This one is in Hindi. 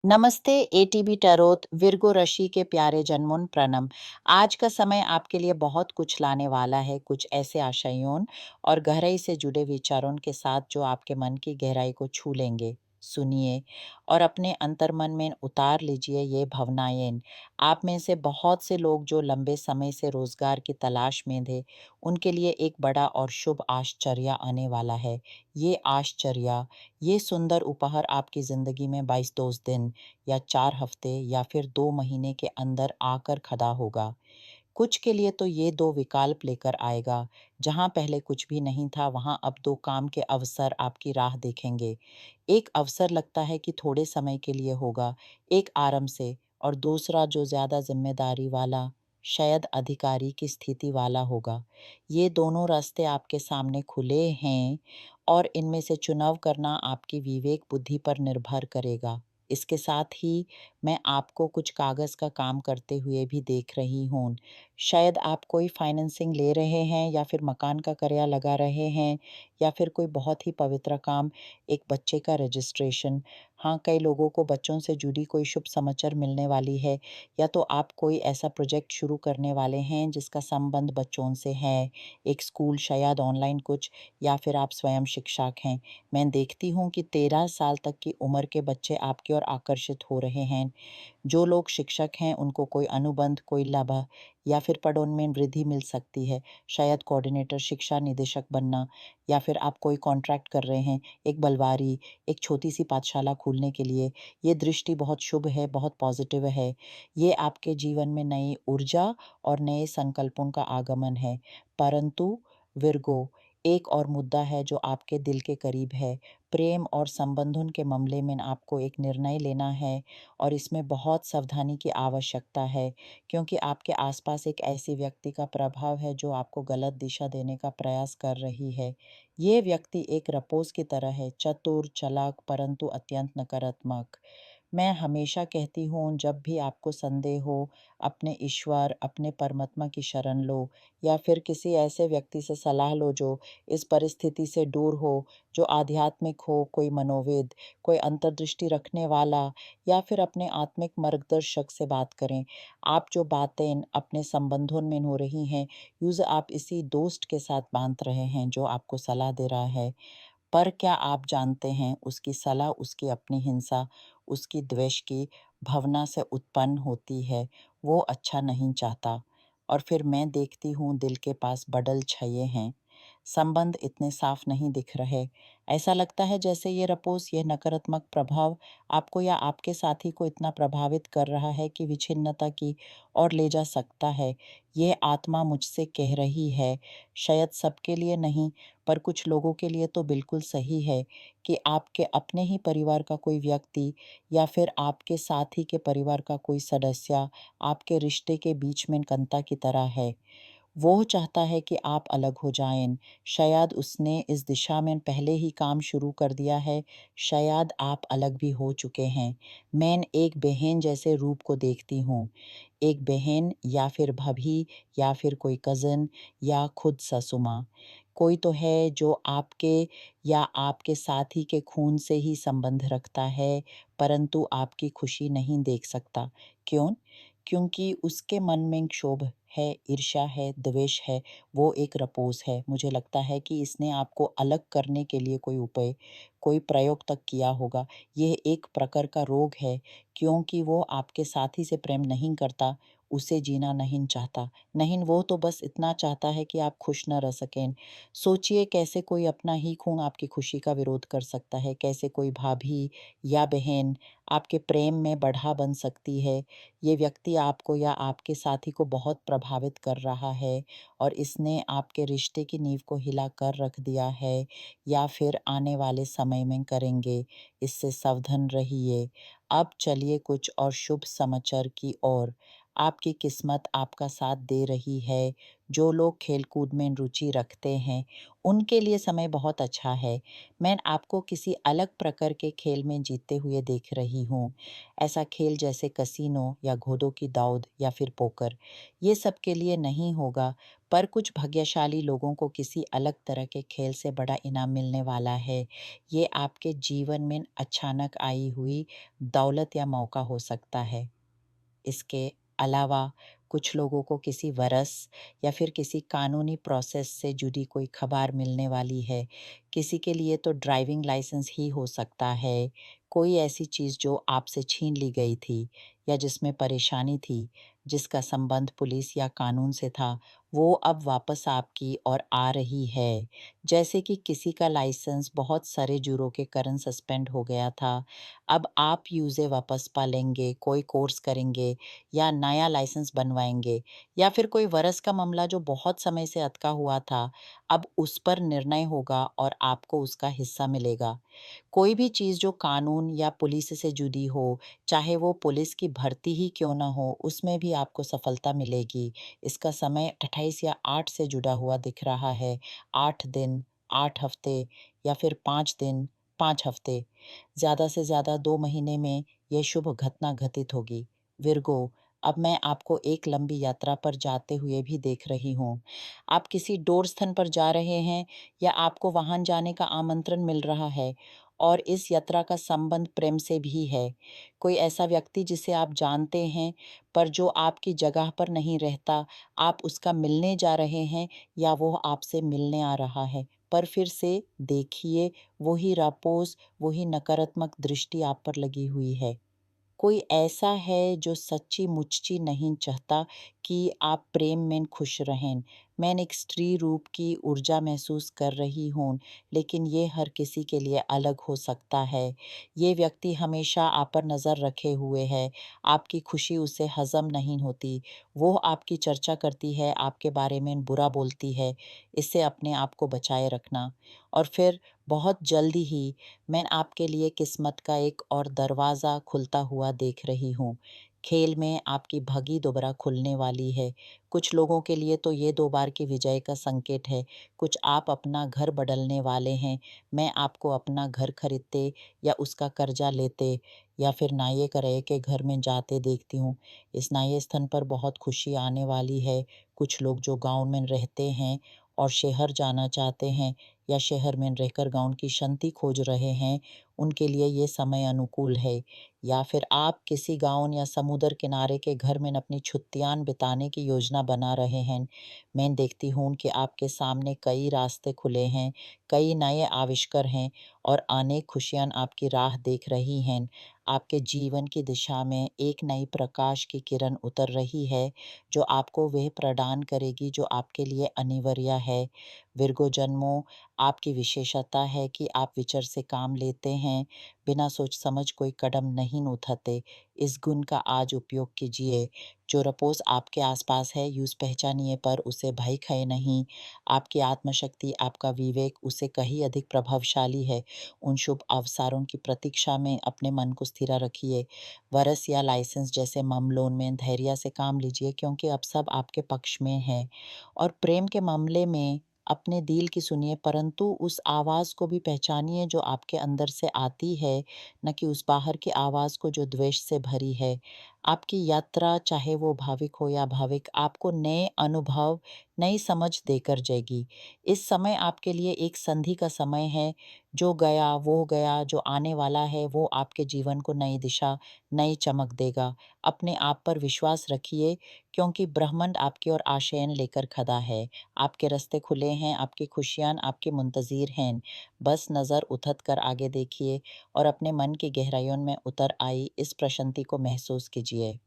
नमस्ते एटीबी टैरोट विर्गो राशि के प्यारे जन्मों प्रणम। आज का समय आपके लिए बहुत कुछ लाने वाला है, कुछ ऐसे आशयों और गहराई से जुड़े विचारों के साथ जो आपके मन की गहराई को छू लेंगे। सुनिए और अपने अंतर्मन में उतार लीजिए ये भावनाएं। आप में से बहुत से लोग जो लंबे समय से रोजगार की तलाश में थे, उनके लिए एक बड़ा और शुभ आश्चर्य आने वाला है। ये आश्चर्य, ये सुंदर उपहार आपकी ज़िंदगी में 22 दिन या 4 हफ्ते या फिर 2 महीने के अंदर आकर खड़ा होगा। कुछ के लिए तो ये 2 विकल्प लेकर आएगा। जहाँ पहले कुछ भी नहीं था, वहाँ अब 2 काम के अवसर आपकी राह देखेंगे। एक अवसर लगता है कि थोड़े समय के लिए होगा, एक आराम से, और दूसरा जो ज़्यादा ज़िम्मेदारी वाला, शायद अधिकारी की स्थिति वाला होगा। ये दोनों रास्ते आपके सामने खुले हैं और इनमें से चुनाव करना आपकी विवेक बुद्धि पर निर्भर करेगा। इसके साथ ही मैं आपको कुछ कागज़ का काम करते हुए भी देख रही हूँ। शायद आप कोई फाइनेंसिंग ले रहे हैं या फिर मकान का किराया लगा रहे हैं या फिर कोई बहुत ही पवित्र काम, एक बच्चे का रजिस्ट्रेशन। हाँ, कई लोगों को बच्चों से जुड़ी कोई शुभ समाचार मिलने वाली है, या तो आप कोई ऐसा प्रोजेक्ट शुरू करने वाले हैं जिसका संबंध बच्चों से है, एक स्कूल, शायद ऑनलाइन कुछ, या फिर आप स्वयं शिक्षक हैं। मैं देखती हूँ कि 13 साल तक की उम्र के बच्चे आपकी ओर आकर्षित हो रहे हैं। जो लोग शिक्षक हैं उनको कोई अनुबंध, कोई लाभ या फिर पदों में वृद्धि मिल सकती है। शायद कोऑर्डिनेटर, शिक्षा निदेशक बनना, या फिर आप कोई कॉन्ट्रैक्ट कर रहे हैं, एक बलवारी, एक छोटी सी पाठशाला खोलने के लिए। ये दृष्टि बहुत शुभ है, बहुत पॉजिटिव है। ये आपके जीवन में नई ऊर्जा और नए संकल्पों का आगमन है। परंतु विर्गो, एक और मुद्दा है जो आपके दिल के करीब है। प्रेम और संबंधों के मामले में आपको एक निर्णय लेना है और इसमें बहुत सावधानी की आवश्यकता है, क्योंकि आपके आसपास एक ऐसी व्यक्ति का प्रभाव है जो आपको गलत दिशा देने का प्रयास कर रही है। ये व्यक्ति एक रपोस की तरह है, चतुर, चालाक, परंतु अत्यंत नकारात्मक। मैं हमेशा कहती हूँ, जब भी आपको संदेह हो, अपने ईश्वर, अपने परमात्मा की शरण लो, या फिर किसी ऐसे व्यक्ति से सलाह लो जो इस परिस्थिति से दूर हो, जो आध्यात्मिक हो, कोई मनोवेद, कोई अंतर्दृष्टि रखने वाला, या फिर अपने आत्मिक मार्गदर्शक से बात करें। आप जो बातें अपने संबंधों में हो रही हैं, यूज़ आप इसी दोस्त के साथ बांध रहे हैं जो आपको सलाह दे रहा है। पर क्या आप जानते हैं, उसकी सलाह उसकी अपनी हिंसा, उसकी द्वेष की भावना से उत्पन्न होती है। वो अच्छा नहीं चाहता। और फिर मैं देखती हूँ दिल के पास बदल छाए हैं। संबंध इतने साफ नहीं दिख रहे। ऐसा लगता है जैसे ये रपोस, ये नकारात्मक प्रभाव आपको या आपके साथी को इतना प्रभावित कर रहा है कि विच्छिन्नता की ओर ले जा सकता है। ये आत्मा मुझसे कह रही है, शायद सबके लिए नहीं, पर कुछ लोगों के लिए तो बिल्कुल सही है, कि आपके अपने ही परिवार का कोई व्यक्ति या फिर आपके साथी के परिवार का कोई सदस्य आपके रिश्ते के बीच में कंता की तरह है। वो चाहता है कि आप अलग हो जाएं। शायद उसने इस दिशा में पहले ही काम शुरू कर दिया है, शायद आप अलग भी हो चुके हैं। मैं एक बहन जैसे रूप को देखती हूँ, एक बहन या फिर भाभी या फिर कोई कज़न या खुद सासू माँ। कोई तो है जो आपके या आपके साथी के खून से ही संबंध रखता है, परंतु आपकी खुशी नहीं देख सकता। क्यों? क्योंकि उसके मन में क्षोभ है, ईर्ष्या है, द्वेष है, वो एक रपोस है। मुझे लगता है कि इसने आपको अलग करने के लिए कोई उपाय, कोई प्रयोग तक किया होगा। यह एक प्रकार का रोग है, क्योंकि वो आपके साथी से प्रेम नहीं करता, उसे जीना नहीं चाहता। नहीं, वो तो बस इतना चाहता है कि आप खुश न रह सकें। सोचिए कैसे कोई अपना ही खून आपकी खुशी का विरोध कर सकता है, कैसे कोई भाभी या बहन आपके प्रेम में बढ़ा बन सकती है। ये व्यक्ति आपको या आपके साथी को बहुत प्रभावित कर रहा है और इसने आपके रिश्ते की नींव को हिला कर रख दिया है, या फिर आने वाले समय में करेंगे। इससे सावधान रहिए। अब चलिए कुछ और शुभ समाचार की ओर। आपकी किस्मत आपका साथ दे रही है। जो लोग खेल-कूद में रुचि रखते हैं, उनके लिए समय बहुत अच्छा है। मैं आपको किसी अलग प्रकार के खेल में जीतते हुए देख रही हूँ। ऐसा खेल जैसे कैसीनो या घोड़ों की दौड़ या फिर पोकर, ये सबके लिए नहीं होगा, पर कुछ भाग्यशाली लोगों को किसी अलग तरह के खेल से बड़ा इनाम मिलने वाला है। ये आपके जीवन में अचानक आई हुई दौलत या मौका हो सकता है। इसके अलावा कुछ लोगों को किसी वारस या फिर किसी कानूनी प्रोसेस से जुड़ी कोई खबर मिलने वाली है। किसी के लिए तो ड्राइविंग लाइसेंस ही हो सकता है, कोई ऐसी चीज़ जो आपसे छीन ली गई थी या जिसमें परेशानी थी, जिसका संबंध पुलिस या कानून से था, वो अब वापस आपकी ओर आ रही है। जैसे कि किसी का लाइसेंस बहुत सारे जुर्मों के कारण सस्पेंड हो गया था, अब आप उसे वापस पा लेंगे, कोई कोर्स करेंगे या नया लाइसेंस बनवाएँगे या फिर कोई वर्ष का मामला जो बहुत समय से अटका हुआ था, अब उस पर निर्णय होगा और आपको उसका हिस्सा मिलेगा। कोई भी चीज़ जो कानून या पुलिस से जुड़ी हो, चाहे वो पुलिस की भर्ती ही क्यों ना हो, उसमें भी आपको सफलता मिलेगी। इसका समय 28 या 8 से जुड़ा हुआ दिख रहा है। 8 दिन, 8 हफ्ते या फिर 5 दिन, 5 हफ्ते। ज़्यादा से ज़्यादा 2 महीने में ये शुभ घटना घटित होगी। विर्गो, अब मैं आपको एक लंबी यात्रा पर जाते हुए भी देख रही हूँ। आप किसी दूर स्थान पर जा रहे हैं या आपको वहाँ जाने का आमंत्रण मिल रहा है और इस यात्रा का संबंध प्रेम से भी है। कोई ऐसा व्यक्ति जिसे आप जानते हैं, पर जो आपकी जगह पर नहीं रहता, आप उसका मिलने जा रहे हैं या वो आपसे मिलने आ रहा है। पर फिर से देखिए, वही रापोस, वही नकारात्मक दृष्टि आप पर लगी हुई है। कोई ऐसा है जो सच्ची-मुच्ची नहीं चाहता कि आप प्रेम में खुश रहें। मैं एक स्त्री रूप की ऊर्जा महसूस कर रही हूँ, लेकिन ये हर किसी के लिए अलग हो सकता है। ये व्यक्ति हमेशा आप पर नज़र रखे हुए है, आपकी खुशी उसे हज़म नहीं होती। वो आपकी चर्चा करती है, आपके बारे में बुरा बोलती है, इससे अपने आप को बचाए रखना। और फिर बहुत जल्दी ही मैं आपके लिए किस्मत का एक और दरवाज़ा खुलता हुआ देख रही हूँ। खेल में आपकी भगी दोबारा खुलने वाली है। कुछ लोगों के लिए तो ये 2 बार की विजय का संकेत है। कुछ आप अपना घर बदलने वाले हैं। मैं आपको अपना घर खरीदते या उसका कर्जा लेते या फिर नए किराए के घर में जाते देखती हूँ। इस नए स्थान पर बहुत खुशी आने वाली है। कुछ लोग जो गाँव में रहते हैं और शहर जाना चाहते हैं या शहर में रहकर गाँव की शांति खोज रहे हैं, उनके लिए ये समय अनुकूल है। या फिर आप किसी गाँव या समुद्र किनारे के घर में अपनी छुट्टियाँ बिताने की योजना बना रहे हैं। मैं देखती हूँ कि आपके सामने कई रास्ते खुले हैं, कई नए आविष्कार हैं और अनेक खुशियाँ आपकी राह देख रही हैं। आपके जीवन की दिशा में एक नई प्रकाश की किरण उतर रही है, जो आपको वह प्रदान करेगी जो आपके लिए अनिवार्य है। विर्गो जन्मों, आपकी विशेषता है कि आप विचार से काम लेते हैं, बिना सोच समझ कोई कदम नहीं उठाते। इस गुण का आज उपयोग कीजिए। जो रपोस आपके आसपास है, यूँ पहचानिए पर उसे भय खाए नहीं। आपकी आत्मशक्ति, आपका विवेक उससे कहीं अधिक प्रभावशाली है। उन शुभ अवसरों की प्रतीक्षा में अपने मन को स्थिर रखिए। वर्ष या लाइसेंस जैसे मामलों में धैर्य से काम लीजिए क्योंकि अब सब आपके पक्ष में है। और प्रेम के मामले में अपने दिल की सुनिए परंतु उस आवाज़ को भी पहचानिए जो आपके अंदर से आती है, न कि उस बाहर की आवाज़ को जो द्वेष से भरी है। आपकी यात्रा चाहे वो भाविक हो या भाविक आपको नए अनुभव, नई समझ देकर जाएगी। इस समय आपके लिए एक संधि का समय है, जो गया वो गया, जो आने वाला है वो आपके जीवन को नई दिशा, नई चमक देगा। अपने आप पर विश्वास रखिए क्योंकि ब्रह्मांड आपकी ओर आशयन लेकर खड़ा है। आपके रास्ते खुले हैं, आपकी खुशियाँ आपके मुंतज़िर हैं। बस नज़र उठत कर आगे देखिए और अपने मन की गहराइयों में उतर आई इस प्रशांति को महसूस कीजिए।